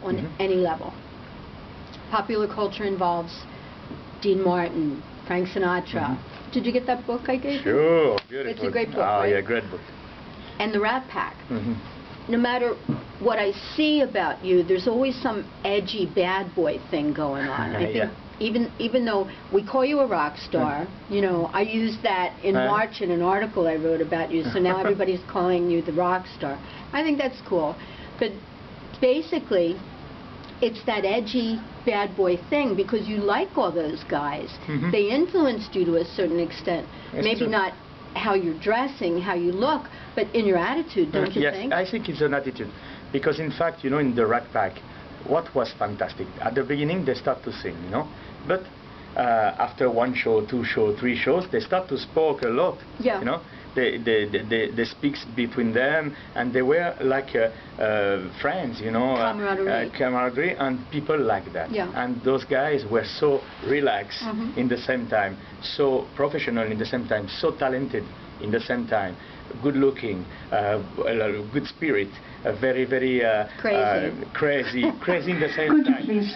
on any level. Popular culture involves Dean Martin, Frank Sinatra. Did you get that book I gave you? Sure, beautiful. It's a great book, Oh, right? yeah, great book. And the Rat Pack. No matter what I see about you, there's always some edgy bad boy thing going on. I think even though we call you a rock star, you know, I used that in March in an article I wrote about you, so now everybody's calling you the rock star. I think that's cool. But basically, it's that edgy bad boy thing because you like all those guys. They influenced you to a certain extent. Maybe not how you're dressing, how you look, but in your attitude, don't you think? Yes, I think it's an attitude. Because in fact, you know, in the Rat Pack, what was fantastic, at the beginning they start to sing, you know, but after one show, two shows, three shows, they start to speak a lot, you know. They speak between them, and they were like friends, you know, camaraderie, and people like that. And those guys were so relaxed in the same time, so professional in the same time, so talented in the same time, good looking, good spirit, very, very crazy in the same time. Could you please,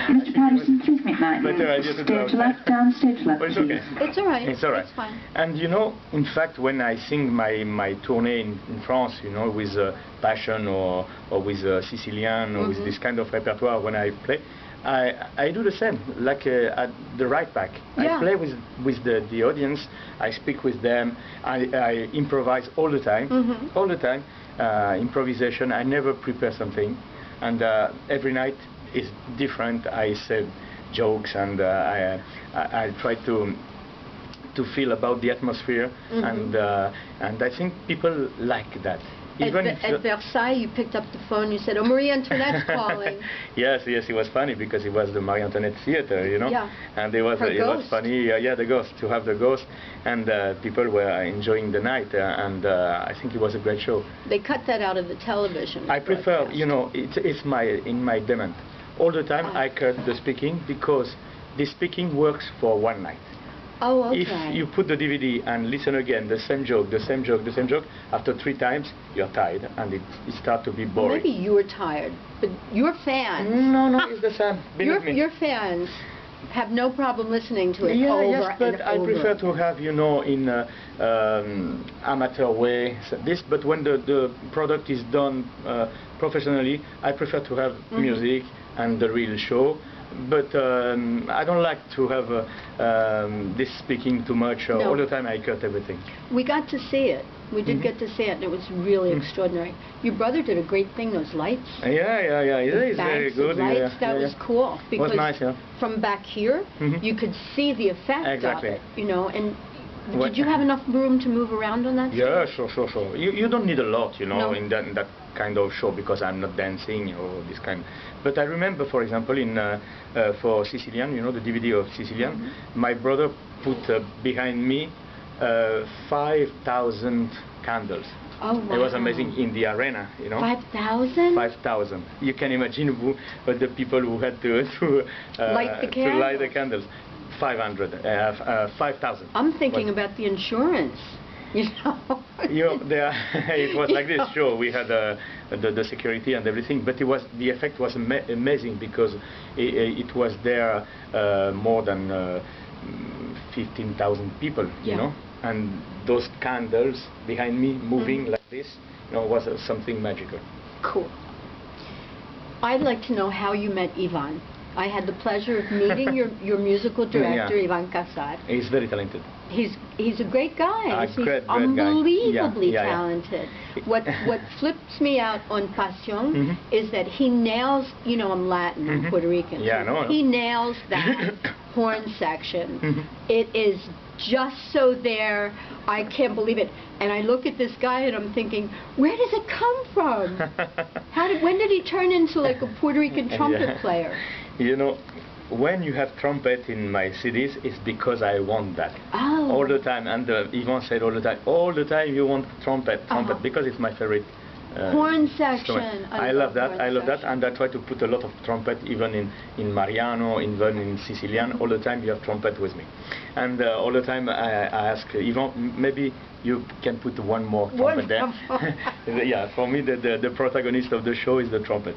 Mr. Patterson, please make my stage left, down, stage left, Well, it's okay. It's all right. It's all right. It's fine. And you know, in fact, when I sing my tournée in France, you know, with Passion or with Sicilian or with this kind of repertoire, when I play, I do the same, like at the Rat Pack. I play with the audience, I speak with them, I improvise all the time, improvisation. I never prepare something, and every night is different. I say jokes, and I try to feel about the atmosphere, and I think people like that. Even at Versailles, you picked up the phone, you said, "Oh, Marie Antoinette's calling." Yes, it was funny because it was the Marie Antoinette Theater, you know, and it was funny, the ghost, to have the ghost, and people were enjoying the night, and I think it was a great show. They cut that out of the television. I prefer, you know, it's in my demand. All the time I cut the speaking because the speaking works for one night. Oh, okay. If you put the DVD and listen again, the same joke, after 3 times, you're tired, and it starts to be boring. Well, maybe you were tired, but your fans... No, it's the same. Your fans have no problem listening to it over yes, but and I over. prefer to have, you know, in amateur way, but when the product is done professionally, I prefer to have music and the real show. But I don't like to have this speaking too much. All the time I cut everything. We got to see it. We did get to see it, and it was really extraordinary. Your brother did a great thing, those lights. Yeah, he's very good. Lights, that was cool. Because was nice, from back here, you could see the effect of it, you know, and did you have enough room to move around on that stage? Yeah, sure. You don't need a lot, you know, in that kind of show, because I'm not dancing or this kind. But I remember, for example, for Sicilian, you know, the DVD of Sicilian, my brother put behind me 5,000 candles. Oh, wow. It was amazing in the arena, you know. 5,000? 5,000. You can imagine the people who had to light the candles. 5,000. I'm thinking about the insurance. You know. It was like this. Sure, we had the security and everything, but the effect was amazing because it was there more than 15,000 people, you know, and those candles behind me moving like this, you know, was something magical. Cool. I'd like to know how you met Ivan. I had the pleasure of meeting your musical director, Ivan Casar. He's very talented. He's a great guy. He's great unbelievably talented. What flips me out on Pasión is that he nails, you know, I'm Latin, I'm Puerto Rican. He nails that horn section. It is just so there. I can't believe it. And I look at this guy and I'm thinking, where does it come from? When did he turn into like a Puerto Rican trumpet player? You know, when you have trumpet in my CDs, it's because I want that. Oh. All the time. And Yvonne said all the time you want trumpet, because it's my favorite horn section. I love that, and I try to put a lot of trumpet, even in Mariano, even in Sicilian. All the time you have trumpet with me. And all the time I ask Yvonne, maybe you can put one more trumpet there. Yeah, for me the protagonist of the show is the trumpet.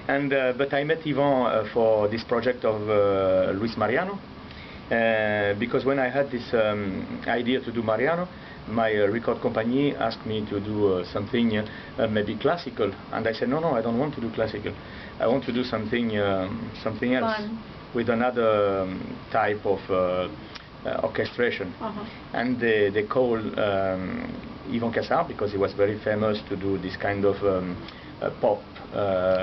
And but I met Yvan for this project of Luis Mariano, because when I had this idea to do Mariano, my record company asked me to do something maybe classical, and I said no, I don't want to do classical. I want to do something something else. Fun. With another type of orchestration. And they called Yvan Cassard, because he was very famous to do this kind of pop.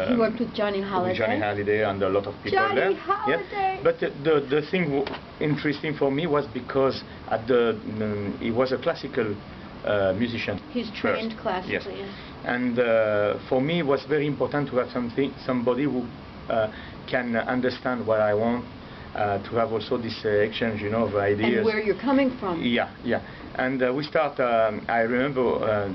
He worked with Johnny Hallyday. With Johnny Hallyday and a lot of people Johnny there. Hallyday. Yes. But the thing interesting for me was because at he was a classical musician. He's trained first. classically. Yes. And for me it was very important to have somebody who can understand what I want, to have also this exchange, you know, of ideas. And where you're coming from. Yeah. And we start, I remember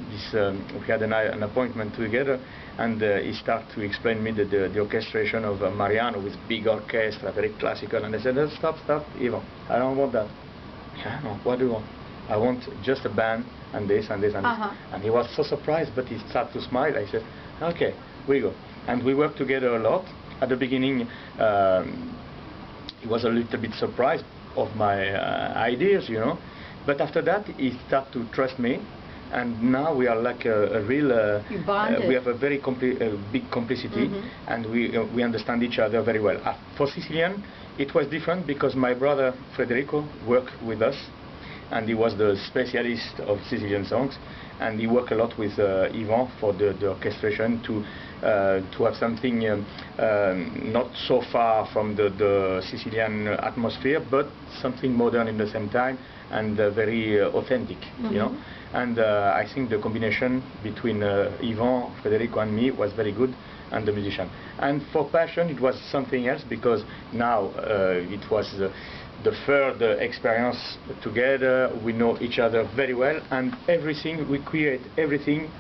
we had an appointment together, and he started to explain me the orchestration of Mariano with big orchestra, very classical, and I said, stop, Yvan, I don't want that. No, what do you want? I want just a band, and this, and this, and this. And he was so surprised, but he started to smile. I said, okay, we go. And we worked together a lot. At the beginning, he was a little bit surprised of my ideas, you know. But after that, he started to trust me, and now we are like a real. You bonded. We have a very big complicity, and we understand each other very well. For Sicilian, it was different because my brother Federico worked with us, and he was the specialist of Sicilian songs, and he worked a lot with Yvan for the orchestration to have something not so far from the Sicilian atmosphere, but something modern in the same time, and very authentic, you know. And I think the combination between Yvan, Federico and me was very good, and the musician. And for passion it was something else, because now it was the third experience together. We know each other very well, and everything, we create everything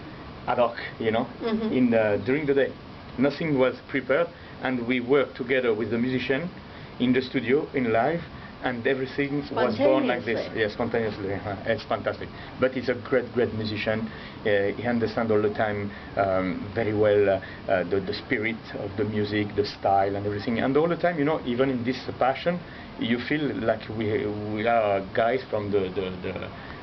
ad hoc, you know, during the day. Nothing was prepared, and we worked together with the musician in the studio, in live, and everything was born like this. Yes, spontaneously. It's fantastic. But he's a great musician. He understands all the time very well the spirit of the music, the style, and everything. And all the time, you know, even in this passion, you feel like we are guys from the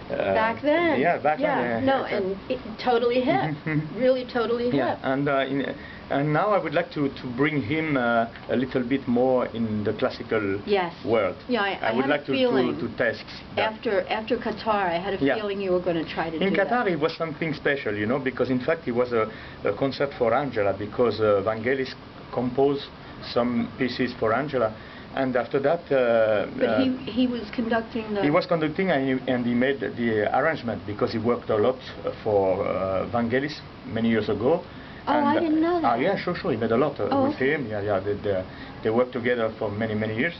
back then. Yeah, back then. No, and it totally hip. Really totally hip. Yeah, and now I would like to bring him a little bit more in the classical world. Yeah, I would had like a feeling to test that. After Qatar, I had a feeling you were going to try to do that. In Qatar, it was something special, you know, because in fact it was a concert for Angela, because Vangelis composed some pieces for Angela. And after that, but he was conducting the. He was conducting, and he made the arrangement, because he worked a lot for Vangelis many years ago. Oh, and, I didn't know that. Yeah, sure. He made a lot with him. Yeah. They worked together for many years,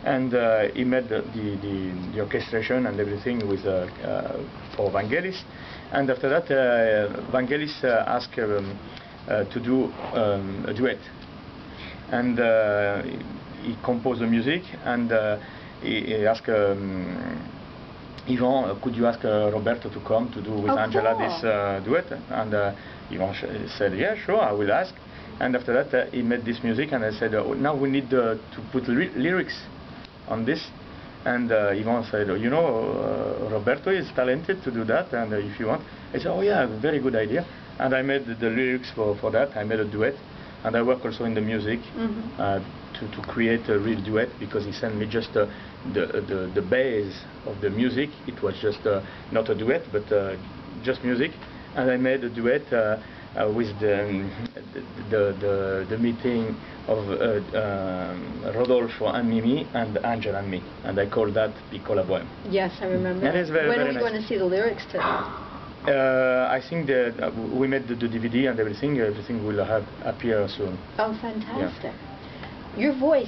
and he made the orchestration and everything with for Vangelis. And after that, Vangelis asked to do a duet, and he composed the music, and he asked Yvan, could you ask Roberto to come to do with Angela this duet? And Yvan said, yeah, sure, I will ask. And after that, he made this music, and I said, now we need to put lyrics on this. And Yvan said, you know, Roberto is talented to do that, and if you want. I said, oh yeah, very good idea. And I made the lyrics for that. I made a duet. And I work also in the music to create a real duet, because he sent me just the base of the music. It was just not a duet, but just music. And I made a duet with the meeting of Rodolfo and Mimi and Angela and me. And I called that Piccola Bohème. Yes, I remember. That is very, when very are we going to see the lyrics to that? I think that we made the DVD and everything will appear soon. Oh, fantastic. Yeah. Your voice